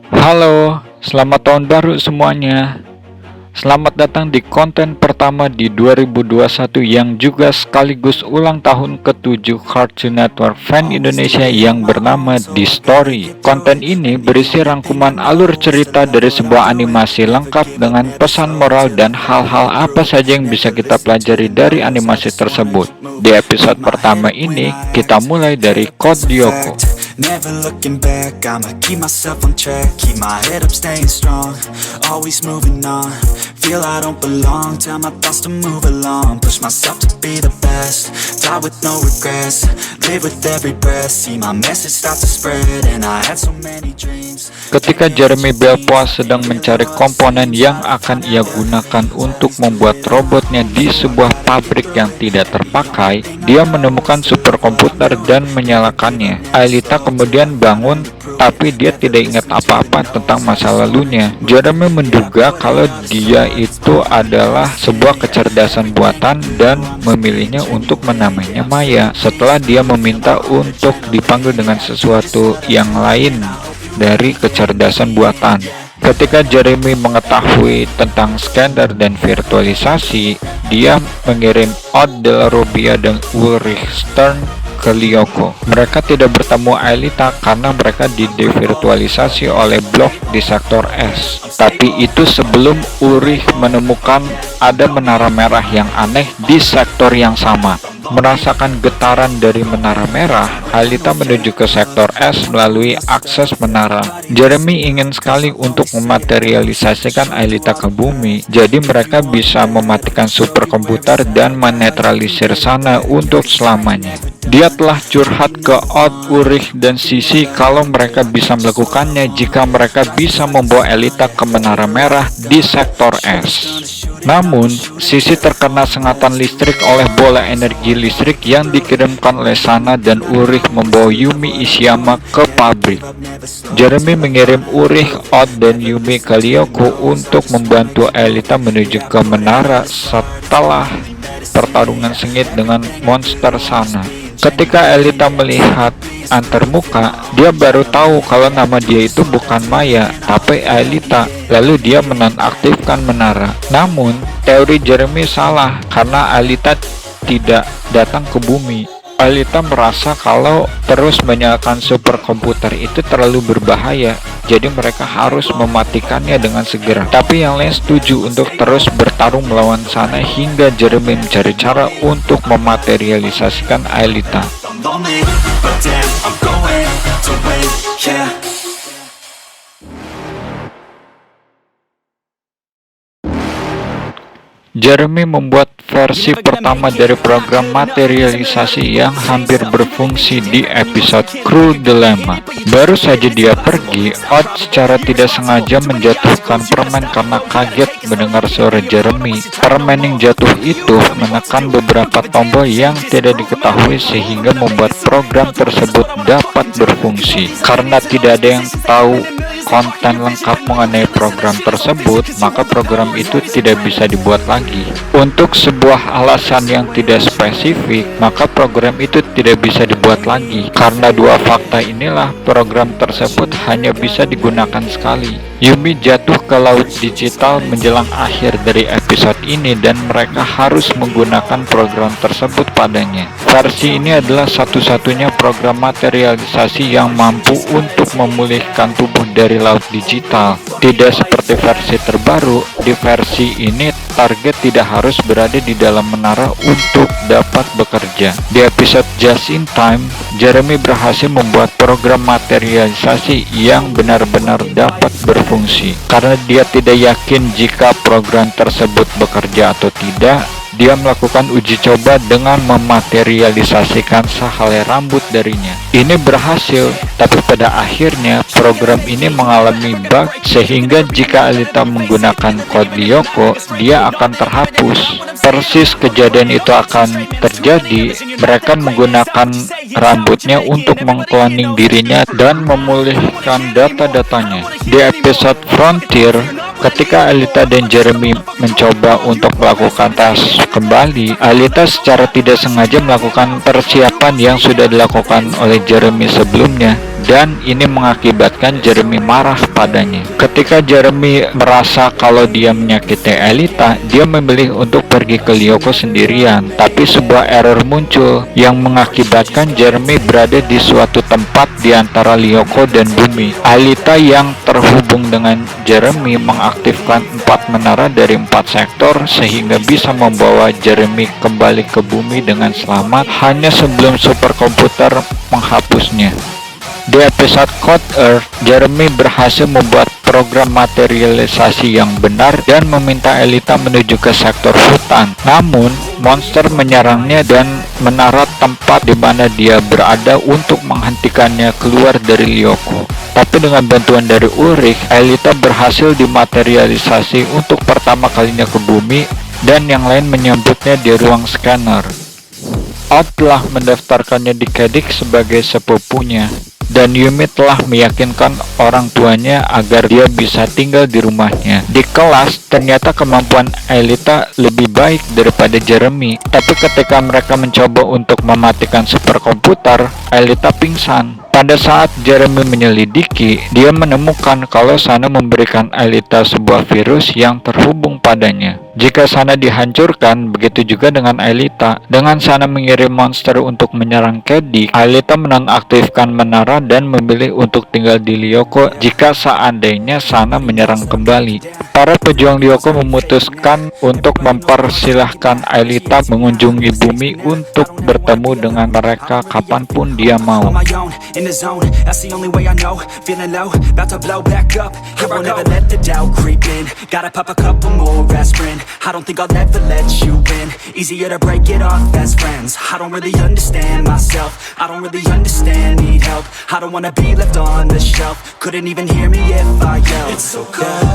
Halo, selamat tahun baru semuanya. Selamat datang di konten pertama di 2021 yang juga sekaligus ulang tahun ke-7 Cartoon Network Fan Indonesia yang bernama The Story. Konten ini berisi rangkuman alur cerita dari sebuah animasi lengkap dengan pesan moral dan hal-hal apa saja yang bisa kita pelajari dari animasi tersebut. Di episode pertama ini, kita mulai dari Code Lyoko. Never looking back, I'ma keep myself on track. Keep my head up, staying strong. Always moving on. Feel I don't belong. Tell my thoughts to move along. Push myself to be the best. Die with no regrets. Live with every breath. See my message start to spread. And I had so many dreams. Ketika Jeremy Belpois sedang mencari komponen yang akan ia gunakan untuk membuat robotnya di sebuah pabrik yang tidak terpakai, dia menemukan superkomputer dan menyalakannya. Aelita kemudian bangun, tapi dia tidak ingat apa-apa tentang masa lalunya. Jeremy menduga kalau dia itu adalah sebuah kecerdasan buatan dan memilihnya untuk menamainya Maya setelah dia meminta untuk dipanggil dengan sesuatu yang lain dari kecerdasan buatan. Ketika Jeremy mengetahui tentang scanner dan virtualisasi, dia mengirim Odd de la Robbia dan Ulrich Stern ke Lyoko. Mereka tidak bertemu Aelita karena mereka didevirtualisasi oleh blok di sektor S. Tapi itu sebelum Ulrich menemukan ada menara merah yang aneh di sektor yang sama. Merasakan getaran dari menara merah, Aelita menuju ke sektor S melalui akses menara. Jeremy ingin sekali untuk mematerialisasikan Aelita ke bumi, jadi mereka bisa mematikan superkomputer dan menetralisir sana untuk selamanya. Dia telah curhat ke Odd, Ulrich, dan Sisi kalau mereka bisa melakukannya jika mereka bisa membawa Aelita ke menara merah di sektor S. Namun, Sisi terkena sengatan listrik oleh bola energi listrik yang dikirimkan oleh Sana dan Ulrich membawa Yumi Ishiyama ke pabrik. Jeremy mengirim Ulrich, Odd, dan Yumi ke Lyoko untuk membantu Aelita menuju ke menara setelah pertarungan sengit dengan monster Sana. Ketika Aelita melihat antarmuka, dia baru tahu kalau nama dia itu bukan Maya, tapi Aelita. Lalu dia menonaktifkan menara. Namun, teori Jeremy salah karena Aelita tidak datang ke bumi. Aelita merasa kalau terus menyalakan superkomputer itu terlalu berbahaya, jadi mereka harus mematikannya dengan segera. Tapi yang lain setuju untuk terus bertarung melawan Sana hingga Jeremy mencari cara untuk mematerialisasikan Aelita. Jeremy membuat versi pertama dari program materialisasi yang hampir berfungsi di episode Cruel Dilemma. Baru saja dia pergi, Odd secara tidak sengaja menjatuhkan permen karena kaget mendengar suara Jeremy. Permen yang jatuh itu menekan beberapa tombol yang tidak diketahui sehingga membuat program tersebut dapat berfungsi. Karena tidak ada yang tahu konten lengkap mengenai program tersebut, maka program itu tidak bisa dibuat lagi. Untuk sebuah alasan yang tidak spesifik, maka program itu tidak bisa dibuat lagi. Karena dua fakta inilah, program tersebut hanya bisa digunakan sekali. Yumi jatuh ke laut digital menjelang akhir dari episode ini dan mereka harus menggunakan program tersebut padanya. Versi ini adalah satu-satunya program materialisasi yang mampu untuk memulihkan tubuh dari laut digital. Tidak seperti versi terbaru, di versi ini target tidak harus berada di dalam menara untuk dapat bekerja. Di episode Just in Time, Jeremy berhasil membuat program materialisasi yang benar-benar dapat berfungsi. Karena dia tidak yakin jika program tersebut bekerja atau tidak, dia melakukan uji coba dengan mematerialisasikan sehelai rambut darinya. Ini berhasil, tapi pada akhirnya program ini mengalami bug sehingga jika Aelita menggunakan kode Lyoko, dia akan terhapus. Persis kejadian itu akan terjadi, mereka menggunakan rambutnya untuk mengkloning dirinya dan memulihkan data-datanya. Di episode Frontier, ketika Aelita dan Jeremy mencoba untuk melakukan tes kembali, Aelita secara tidak sengaja melakukan persiapan yang sudah dilakukan oleh Jeremy sebelumnya. dan ini mengakibatkan Jeremy marah padanya. Ketika Jeremy merasa kalau dia menyakiti Aelita, dia memilih untuk pergi ke Lyoko sendirian. Tapi sebuah error muncul yang mengakibatkan Jeremy berada di suatu tempat di antara Lyoko dan bumi. Aelita yang terhubung dengan Jeremy mengaktifkan 4 menara dari 4 sektor sehingga bisa membawa Jeremy kembali ke bumi dengan selamat hanya sebelum superkomputer menghapusnya. Di episode Code Earth, Jeremy berhasil membuat program materialisasi yang benar dan meminta Aelita menuju ke sektor hutan. Namun, monster menyerangnya dan menara tempat di mana dia berada untuk menghentikannya keluar dari Lyoko. Tapi dengan bantuan dari Ulrich, Aelita berhasil dimaterialisasi untuk pertama kalinya ke bumi dan yang lain menyambutnya di ruang scanner. Odd telah mendaftarkannya di Kedik sebagai sepupunya, dan Yumi telah meyakinkan orang tuanya agar dia bisa tinggal di rumahnya. Di kelas, ternyata kemampuan Aelita lebih baik daripada Jeremy, tapi ketika mereka mencoba untuk mematikan superkomputer, Aelita pingsan. Pada saat Jeremy menyelidiki, dia menemukan kalau Sana memberikan Aelita sebuah virus yang terhubung padanya. Jika Sana dihancurkan, begitu juga dengan Aelita. Dengan Sana mengirim monster untuk menyerang Kedik, Aelita menonaktifkan menara dan memilih untuk tinggal di Lyoko jika seandainya Sana menyerang kembali. Para pejuang Lyoko memutuskan untuk mempersilahkan Aelita mengunjungi bumi untuk bertemu dengan mereka kapanpun dia mau. The zone, that's the only way I know. Feeling low, about to blow back up. Here I never let the doubt creep in. Gotta pop a couple more aspirin. I don't think I'll ever let you in. Easier to break it off as friends. I don't really understand myself. I don't really understand, need help. I don't wanna be left on the shelf. Couldn't even hear me if I yelled. It's so cold